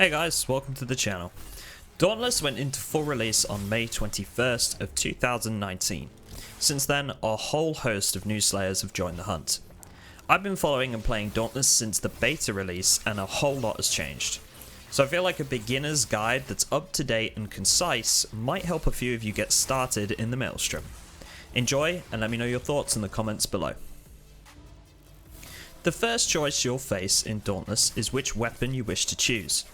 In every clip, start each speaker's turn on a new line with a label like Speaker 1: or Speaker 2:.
Speaker 1: Hey guys, welcome to the channel. Dauntless went into full release on May 21st of 2019. Since then, a whole host of new slayers have joined the hunt. I've been following and playing Dauntless since the beta release and a whole lot has changed. So I feel like a beginner's guide that's up to date and concise might help a few of you get started in the Maelstrom. Enjoy and let me know your thoughts in the comments below. The first choice you'll face in Dauntless is which weapon you wish to choose.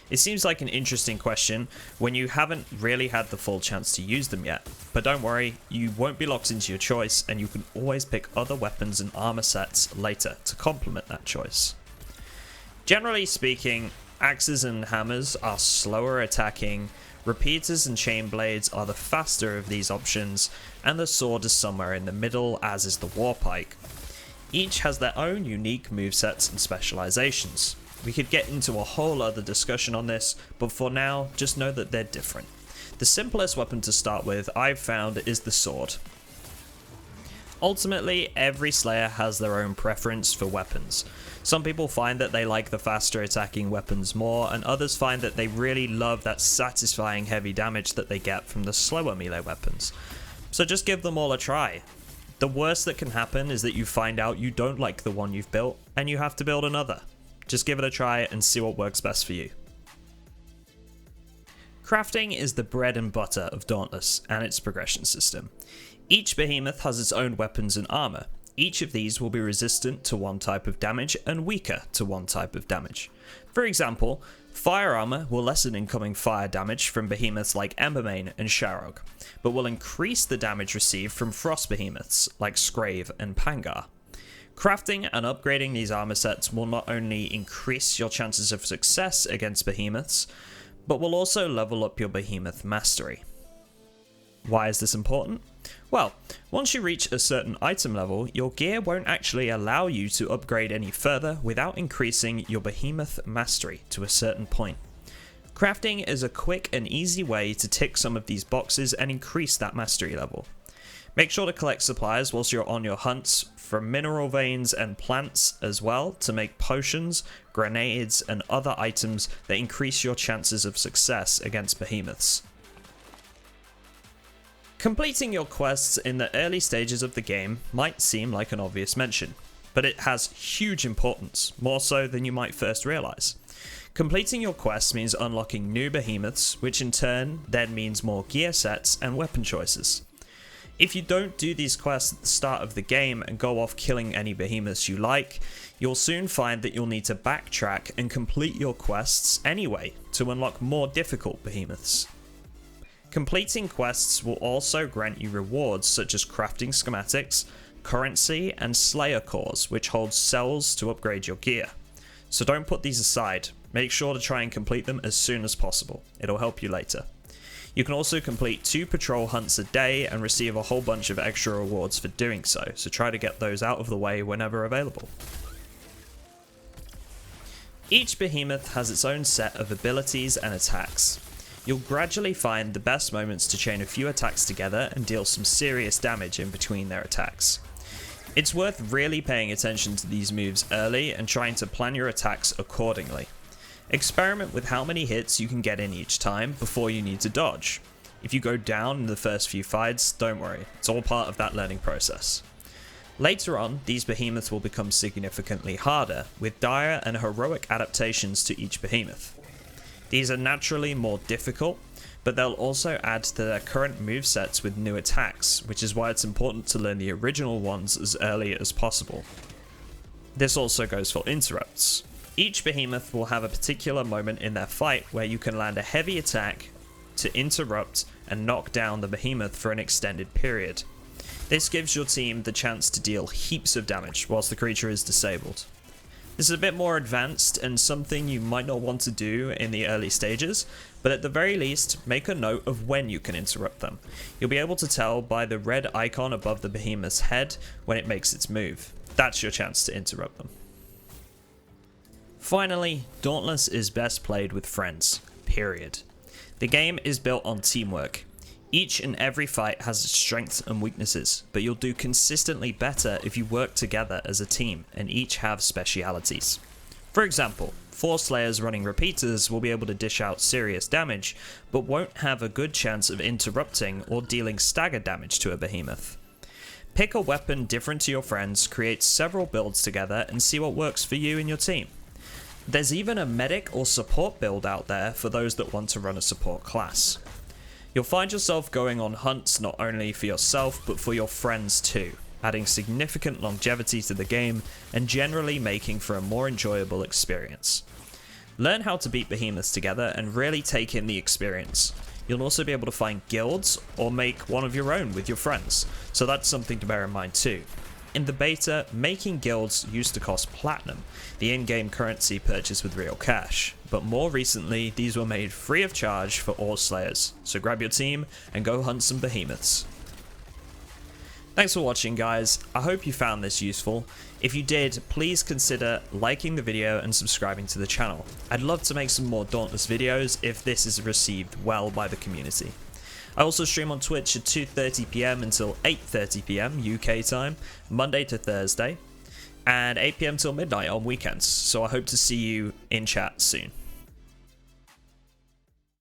Speaker 1: It seems like an interesting question when you haven't really had the full chance to use them yet, but don't worry, you won't be locked into your choice and you can always pick other weapons and armor sets later to complement that choice. Generally speaking, axes and hammers are slower attacking, repeaters and chain blades are the faster of these options, and the sword is somewhere in the middle, as is the warpike. Each has their own unique movesets and specializations. We could get into a whole other discussion on this, but for now, just know that they're different. The simplest weapon to start with, I've found, is the sword. Ultimately, every slayer has their own preference for weapons. Some people find that they like the faster attacking weapons more, and others find that they really love that satisfying heavy damage that they get from the slower melee weapons. So just give them all a try. The worst that can happen is that you find out you don't like the one you've built, and you have to build another. Just give it a try and see what works best for you. Crafting is the bread and butter of Dauntless and its progression system. Each behemoth has its own weapons and armor. Each of these will be resistant to one type of damage and weaker to one type of damage. For example, fire armor will lessen incoming fire damage from behemoths like Embermane and Sharog, but will increase the damage received from frost behemoths like Scrave and Pangar. Crafting and upgrading these armor sets will not only increase your chances of success against behemoths, but will also level up your behemoth mastery. Why is this important? Well, once you reach a certain item level, your gear won't actually allow you to upgrade any further without increasing your behemoth mastery to a certain point. Crafting is a quick and easy way to tick some of these boxes and increase that mastery level. Make sure to collect supplies whilst you're on your hunts from mineral veins and plants as well to make potions, grenades and other items that increase your chances of success against behemoths. Completing your quests in the early stages of the game might seem like an obvious mention, but it has huge importance, more so than you might first realize. Completing your quests means unlocking new behemoths, which in turn then means more gear sets and weapon choices. If you don't do these quests at the start of the game and go off killing any behemoths you like, you'll soon find that you'll need to backtrack and complete your quests anyway to unlock more difficult behemoths. Completing quests will also grant you rewards such as crafting schematics, currency, and slayer cores, which hold cells to upgrade your gear. So don't put these aside, make sure to try and complete them as soon as possible, it'll help you later. You can also complete 2 patrol hunts a day and receive a whole bunch of extra rewards for doing so try to get those out of the way whenever available. Each behemoth has its own set of abilities and attacks. You'll gradually find the best moments to chain a few attacks together and deal some serious damage in between their attacks. It's worth really paying attention to these moves early and trying to plan your attacks accordingly. Experiment with how many hits you can get in each time before you need to dodge. If you go down in the first few fights, don't worry, it's all part of that learning process. Later on, these behemoths will become significantly harder, with dire and heroic adaptations to each behemoth. These are naturally more difficult, but they'll also add to their current movesets with new attacks, which is why it's important to learn the original ones as early as possible. This also goes for interrupts. Each behemoth will have a particular moment in their fight where you can land a heavy attack to interrupt and knock down the behemoth for an extended period. This gives your team the chance to deal heaps of damage whilst the creature is disabled. This is a bit more advanced and something you might not want to do in the early stages, but at the very least, make a note of when you can interrupt them. You'll be able to tell by the red icon above the behemoth's head when it makes its move. That's your chance to interrupt them. Finally, Dauntless is best played with friends, period. The game is built on teamwork. Each and every fight has its strengths and weaknesses, but you'll do consistently better if you work together as a team and each have specialities. For example, 4 Slayers running repeaters will be able to dish out serious damage, but won't have a good chance of interrupting or dealing stagger damage to a behemoth. Pick a weapon different to your friends, create several builds together, and see what works for you and your team. There's even a medic or support build out there for those that want to run a support class. You'll find yourself going on hunts not only for yourself but for your friends too, adding significant longevity to the game and generally making for a more enjoyable experience. Learn how to beat behemoths together and really take in the experience. You'll also be able to find guilds or make one of your own with your friends, so that's something to bear in mind too. In the beta, making guilds used to cost platinum, the in-game currency purchased with real cash, but more recently these were made free of charge for all Slayers, so grab your team and go hunt some behemoths. Thanks for watching guys, I hope you found this useful. If you did, please consider liking the video and subscribing to the channel. I'd love to make some more Dauntless videos if this is received well by the community. I also stream on Twitch at 2:30 PM until 8:30 PM UK time, Monday to Thursday, and 8 PM till midnight on weekends, so I hope to see you in chat soon.